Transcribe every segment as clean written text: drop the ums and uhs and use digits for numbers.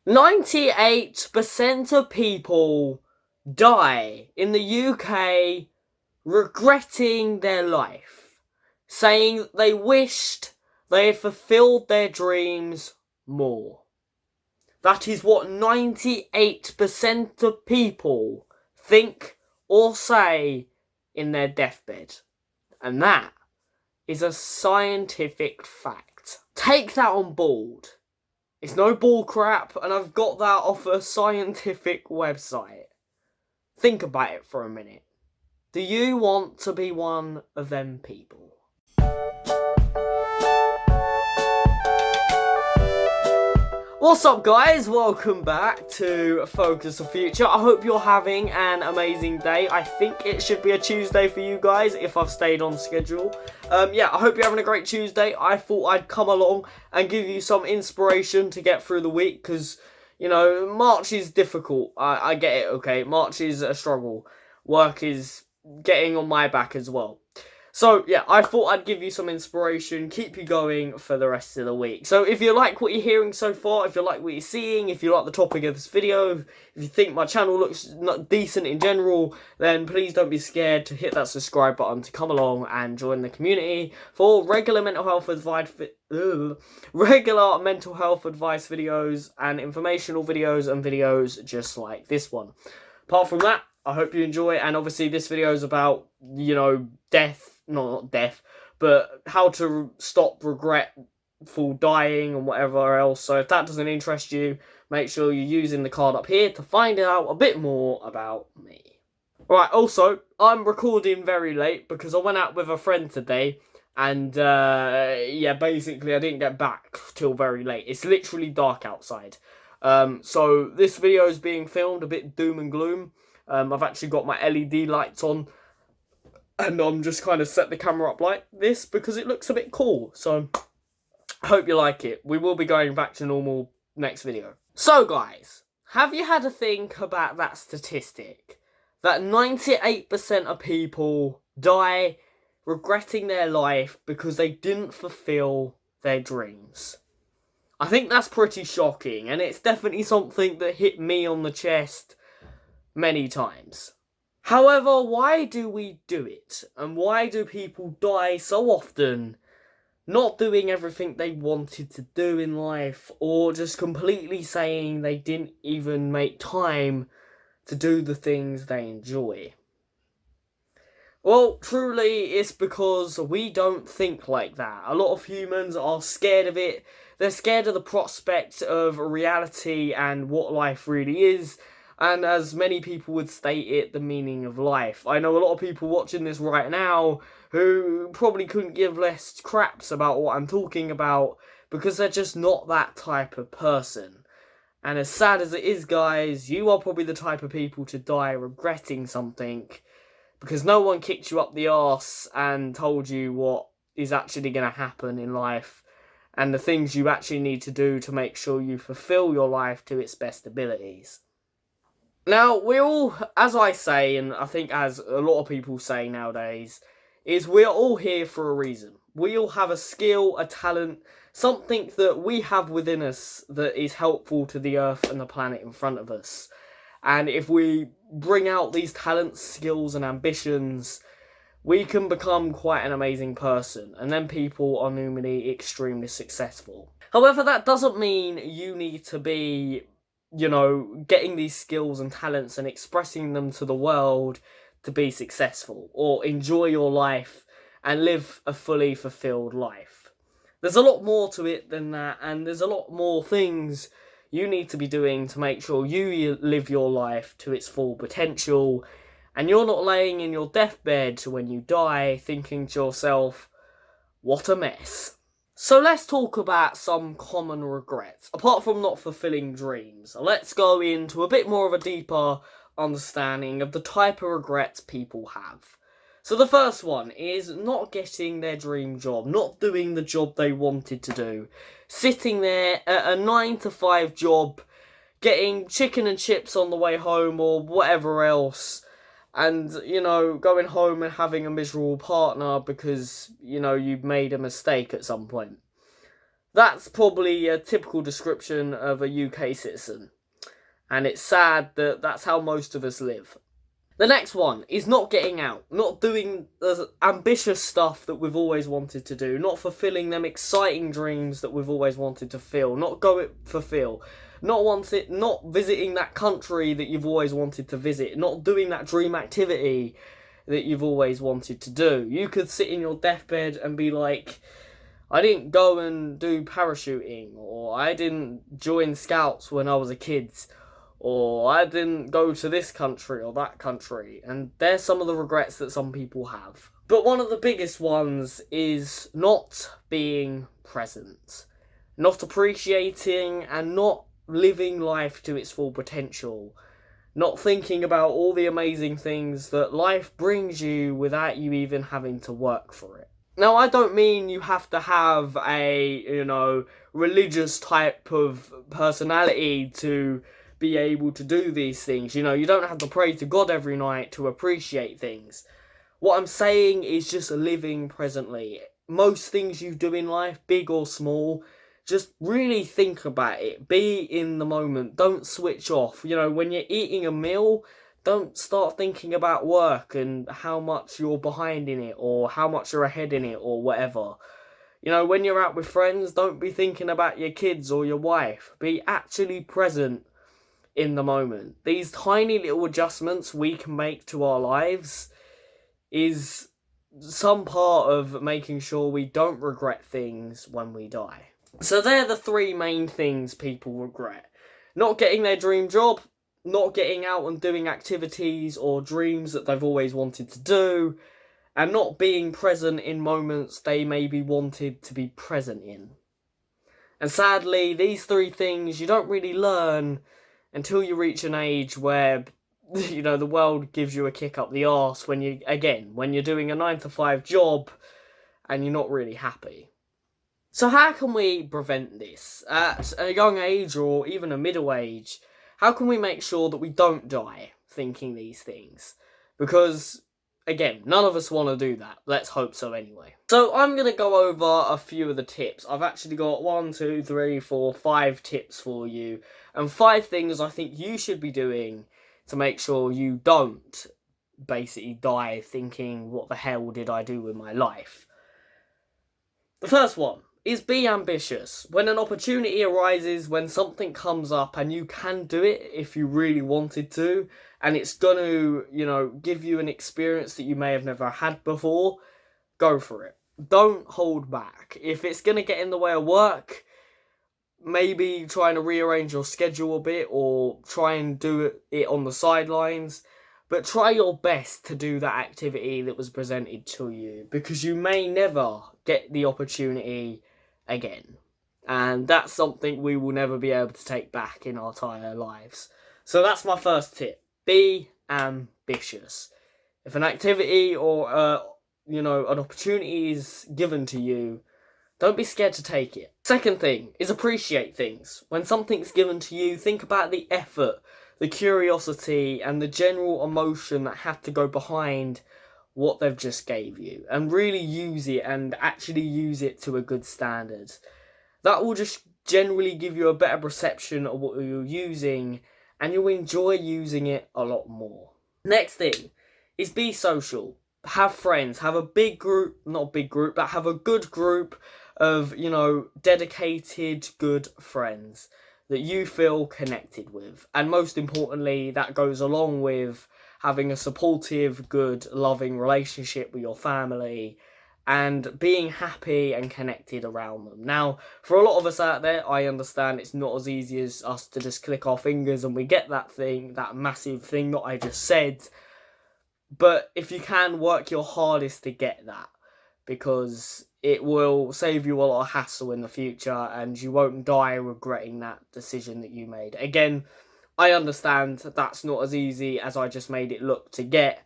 98% of people die in the UK regretting their life, saying they wished they had fulfilled their dreams more. That is what 98% of people think or say in their deathbed. And that is a scientific fact. Take that on board. It's no bullcrap, and I've got that off a scientific website. Think about it for a minute. Do you want to be one of them people? What's up, guys? Welcome back to Focus the Future. I hope you're having an amazing day. I think it should be a Tuesday for you guys if I've stayed on schedule. I hope you're having a great Tuesday. I thought I'd come along and give you some inspiration to get through the week because, you know, March is difficult. I get it, okay? March is a struggle. Work is getting on my back as well. So, yeah, I thought I'd give you some inspiration, keep you going for the rest of the week. So, if you like what you're hearing so far, if you like what you're seeing, if you like the topic of this video, if you think my channel looks not decent in general, then please don't be scared to hit that subscribe button to come along and join the community for regular mental health advice videos and informational videos and videos just like this one. Apart from that, I hope you enjoy, and obviously this video is about, you know, not death, but how to stop regretful dying and whatever else. So if that doesn't interest you, make sure you're using the card up here to find out a bit more about me. Right, also, I'm recording very late because I went out with a friend today, and basically I didn't get back till very late. It's literally dark outside. So this video is being filmed a bit doom and gloom. I've actually got my LED lights on, and I'm just kind of set the camera up like this because it looks a bit cool. So I hope you like it. We will be going back to normal next video. So guys, have you had a think about that statistic? That 98% of people die regretting their life because they didn't fulfill their dreams. I think that's pretty shocking, and it's definitely something that hit me on the chest many times. However, why do we do it? And why do people die so often not doing everything they wanted to do in life, or just completely saying they didn't even make time to do the things they enjoy? Well, truly, it's because we don't think like that. A lot of humans are scared of it. They're scared of the prospect of reality and what life really is. And as many people would state it, the meaning of life. I know a lot of people watching this right now who probably couldn't give less craps about what I'm talking about because they're just not that type of person. And as sad as it is, guys, you are probably the type of people to die regretting something because no one kicked you up the arse and told you what is actually going to happen in life and the things you actually need to do to make sure you fulfill your life to its best abilities. Now, we all, as I say, and I think as a lot of people say nowadays, is we're all here for a reason. We all have a skill, a talent, something that we have within us that is helpful to the earth and the planet in front of us. And if we bring out these talents, skills and ambitions, we can become quite an amazing person. And then people are normally extremely successful. However, that doesn't mean you need to be, you know, getting these skills and talents and expressing them to the world to be successful or enjoy your life and live a fully fulfilled life. There's a lot more to it than that, and there's a lot more things you need to be doing to make sure you live your life to its full potential and you're not laying in your deathbed when you die thinking to yourself, what a mess. So let's talk about some common regrets. Apart from not fulfilling dreams, let's go into a bit more of a deeper understanding of the type of regrets people have. So the first one is not getting their dream job, not doing the job they wanted to do. Sitting there at a 9-to-5 job, getting chicken and chips on the way home or whatever else, and, you know, going home and having a miserable partner because, you know, you've made a mistake at some point. That's probably a typical description of a UK citizen. And it's sad that that's how most of us live. The next one is not getting out, not doing the ambitious stuff that we've always wanted to do, not fulfilling them exciting dreams that we've always wanted to fulfill, not visiting that country that you've always wanted to visit, not doing that dream activity that you've always wanted to do. You could sit in your deathbed and be like, I didn't go and do parachuting, or I didn't join scouts when I was a kid, or I didn't go to this country or that country. And there's some of the regrets that some people have. But one of the biggest ones is not being present, not appreciating and not living life to its full potential, not thinking about all the amazing things that life brings you without you even having to work for it. Now, I don't mean you have to have a, religious type of personality to be able to do these things. You don't have to pray to God every night to appreciate things. What I'm saying is just living presently. Most things you do in life, big or small, just really think about it. Be in the moment. Don't switch off. When you're eating a meal, don't start thinking about work and how much you're behind in it or how much you're ahead in it or whatever. When you're out with friends, don't be thinking about your kids or your wife. Be actually present in the moment. These tiny little adjustments we can make to our lives is some part of making sure we don't regret things when we die. So they're the three main things people regret. Not getting their dream job, not getting out and doing activities or dreams that they've always wanted to do, and not being present in moments they maybe wanted to be present in. And sadly, these three things you don't really learn until you reach an age where, the world gives you a kick up the arse when you're doing a 9-to-5 job and you're not really happy. So how can we prevent this? At a young age or even a middle age, how can we make sure that we don't die thinking these things? Because, again, none of us want to do that. Let's hope so anyway. So I'm going to go over a few of the tips. I've actually got 5 tips for you. And 5 things I think you should be doing to make sure you don't basically die thinking, what the hell did I do with my life? The first one is be ambitious. When an opportunity arises, when something comes up and you can do it if you really wanted to, and it's going to, give you an experience that you may have never had before, go for it. Don't hold back. If it's going to get in the way of work, maybe trying to rearrange your schedule a bit or try and do it on the sidelines, but try your best to do that activity that was presented to you, because you may never get the opportunity again. And that's something we will never be able to take back in our entire lives. So that's my first tip. Be ambitious. If an activity or, an opportunity is given to you, don't be scared to take it. Second thing is appreciate things. When something's given to you, think about the effort, the curiosity, and the general emotion that had to go behind what they've just gave you, and really use it and actually use it to a good standard. That will just generally give you a better perception of what you're using, and you'll enjoy using it a lot more. Next thing is be social. Have friends. Have a big group, not a big group, but have a good group of, dedicated, good friends that you feel connected with. And most importantly, that goes along with having a supportive, good, loving relationship with your family and being happy and connected around them. Now, for a lot of us out there, I understand it's not as easy as us to just click our fingers and we get that thing, that massive thing that I just said. But if you can, work your hardest to get that, because it will save you a lot of hassle in the future and you won't die regretting that decision that you made. Again, I understand that's not as easy as I just made it look to get,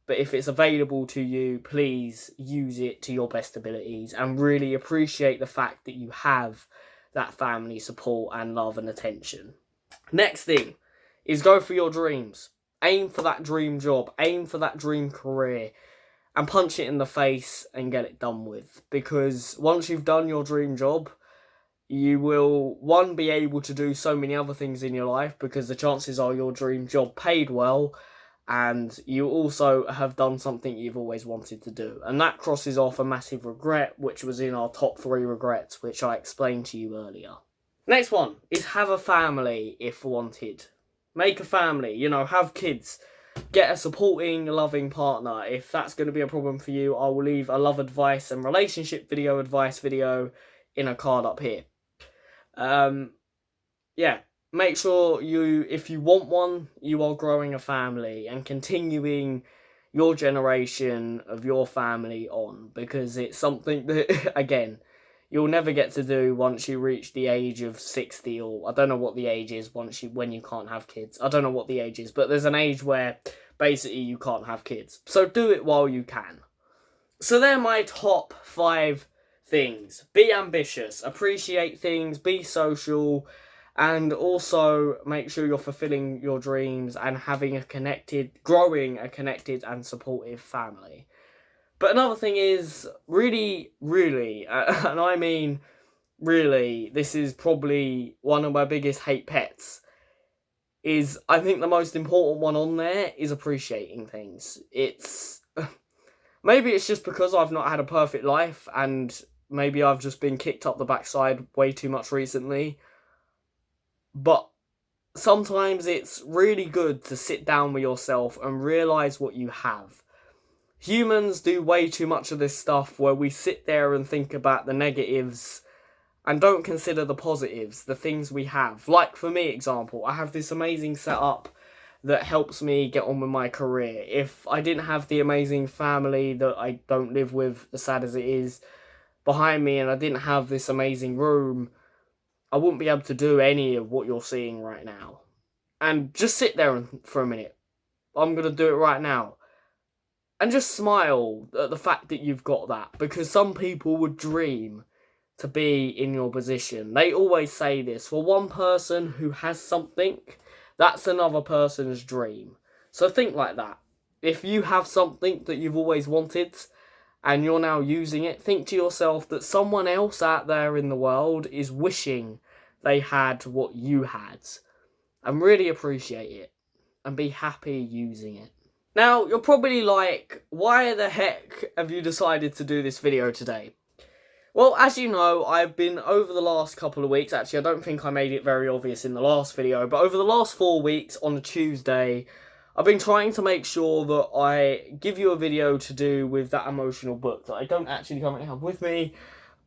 but if it's available to you, please use it to your best abilities and really appreciate the fact that you have that family support and love and attention. Next thing is go for your dreams. Aim for that dream job, aim for that dream career, and punch it in the face and get it done with. Because once you've done your dream job, you will, one, be able to do so many other things in your life because the chances are your dream job paid well, and you also have done something you've always wanted to do. And that crosses off a massive regret, which was in our top 3 regrets, which I explained to you earlier. Next one is have a family if wanted. Make a family, have kids. Get a supporting, loving partner. If that's going to be a problem for you, I will leave a love advice and relationship advice video in a card up here. Make sure if you want one, you are growing a family and continuing your generation of your family on, because it's something that, again, you'll never get to do once you reach the age of 60, or I don't know what the age is when you can't have kids. I don't know what the age is, but there's an age where basically you can't have kids. So do it while you can. So they're my top 5 things. Be ambitious, appreciate things, be social, and also make sure you're fulfilling your dreams and growing a connected and supportive family. But another thing is, really, and I mean really, this is probably one of my biggest hate pets, is I think the most important one on there is appreciating things. Maybe it's just because I've not had a perfect life, and maybe I've just been kicked up the backside way too much recently. But sometimes it's really good to sit down with yourself and realise what you have. Humans do way too much of this stuff where we sit there and think about the negatives and don't consider the positives, the things we have. Like for me, example, I have this amazing setup that helps me get on with my career. If I didn't have the amazing family that I don't live with, as sad as it is, behind me, and I didn't have this amazing room, I wouldn't be able to do any of what you're seeing right now. And just sit there for a minute. I'm going to do it right now. And just smile at the fact that you've got that. Because some people would dream to be in your position. They always say this. For one person who has something, that's another person's dream. So think like that. If you have something that you've always wanted and you're now using it, think to yourself that someone else out there in the world is wishing they had what you had. And really appreciate it. And be happy using it. Now, you're probably like, why the heck have you decided to do this video today? Well, as you know, I've been over the last couple of weeks, actually I don't think I made it very obvious in the last video, but over the last 4 weeks on a Tuesday, I've been trying to make sure that I give you a video to do with that emotional book that I don't actually currently have with me.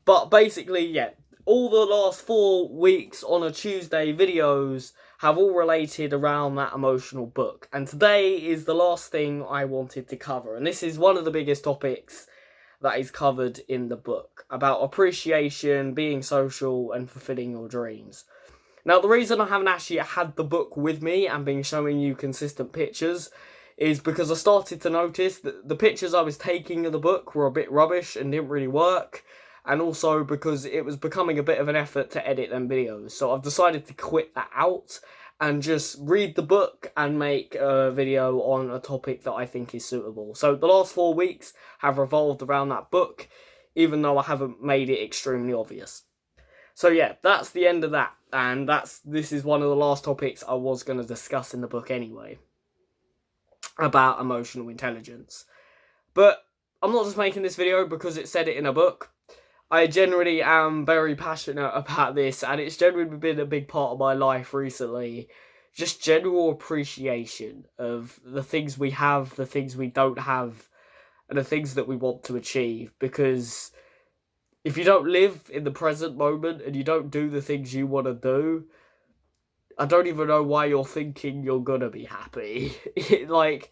But basically, yeah, all the last 4 weeks on a Tuesday videos have all related around that emotional book. And today is the last thing I wanted to cover. And this is one of the biggest topics that is covered in the book, about appreciation, being social, and fulfilling your dreams. Now, the reason I haven't actually had the book with me and been showing you consistent pictures is because I started to notice that the pictures I was taking of the book were a bit rubbish and didn't really work, and also because it was becoming a bit of an effort to edit them videos. So I've decided to quit that out and just read the book and make a video on a topic that I think is suitable. So the last 4 weeks have revolved around that book, even though I haven't made it extremely obvious. So yeah, that's the end of that, and this is one of the last topics I was going to discuss in the book anyway, about emotional intelligence. But I'm not just making this video because it said it in a book. I generally am very passionate about this, and it's generally been a big part of my life recently. Just general appreciation of the things we have, the things we don't have, and the things that we want to achieve. Because if you don't live in the present moment and you don't do the things you want to do, I don't even know why you're thinking you're gonna be happy. Like,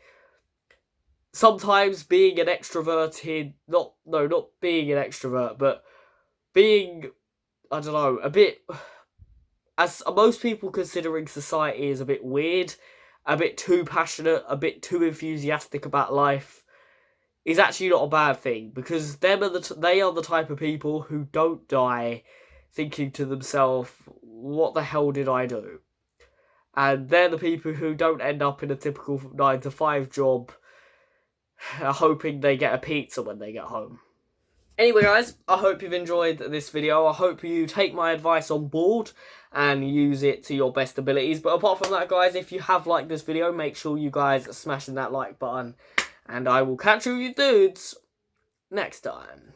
sometimes being an extroverted, not being an extrovert, but being, I don't know, a bit, as most people considering society is a bit weird, a bit too passionate, a bit too enthusiastic about life, is actually not a bad thing, because they are the type of people who don't die thinking to themselves, what the hell did I do? And they're the people who don't end up in a typical 9-to-5 job hoping they get a pizza when they get home. Anyway, guys, I hope you've enjoyed this video. I hope you take my advice on board and use it to your best abilities. But apart from that, guys, if you have liked this video, make sure you guys are smashing that like button. And I will catch you dudes next time.